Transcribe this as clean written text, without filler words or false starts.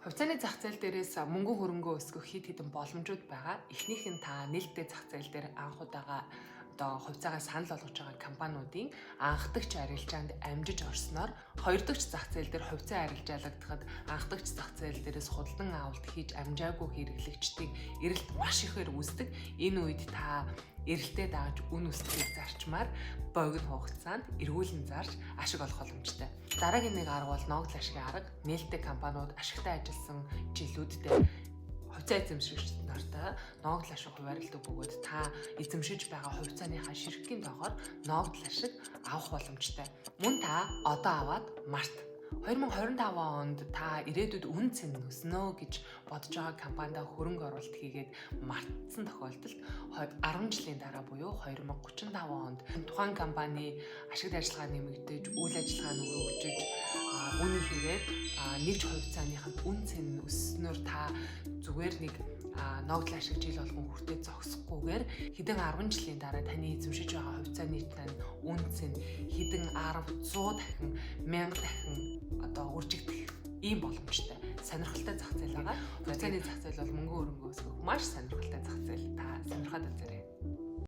Хувьцааны зах зээл дээрээс мөнгөн хөрөнгөө өсгөх хэд хэдэн боломжууд байгаа. Эхнийх нь та нээлттэй зах зээл дээр анх удаага хувьцаагаа санал болгож байгаа компаниудын анхдагч арилжаанд амжиж орсноор хоёр дахь зах зээл дээр хувьцаа арилжаалагдахад анх дахь зах зээл дээрээс худалдан авалт хийж амжаагүй хэрэглэгчдийн эрэлт маш ихээр үүсдэг. Энэ үед та эрэлтээ дааж үн өсгөхийг зарчмаар богино хугацаанд эргүүлэн зарж ашиг олох боломжтой. Дараагийн нэг арга бол ногдол ашигын арга. Нээлттэй компаниуд ашигтай ажилласан жилүүддээ хувьцаа эзэмшигчид нартай ногдол ашиг хуваарлдаг бөгөөд та эзэмшиж байгаа хувьцааныхаа ширхгийн доогоор ногдол ашиг авах боломжтой. Мөн та одоо аваад март 2025 онд та ирээдүйд үн цэн өснө гэж бодож байгаа компанидаа хөрөнгө оруулалт хийгээд мартсан тохиолдолд 10 жилийн дараа буюу 2035 онд тухайн компани ашигт ажиллагаа нэмэгдэж, үйл ажиллагаа нөгөөж үүний хэрэгээр нэгж хувьцааныханд үн цэн өснөөр та зүгээр нэг ногдол ашиг жил болгон хүртээ зогсохгүйгээр хэдэн 10 жилийн дараа таны эзэмшиж байгаа хувьцааны тань үн цэн хэдэн 10, 100 дахин, 1000 дахин үржигдэх ийм боломжтой. Сонирхолтой зах зээл байгаа. Хувьцааны зах зээл бол мөнгөн хөрөнгөө өсгөх маш сонирхолтой зах зээл. Та сонирхоод үзээрэй.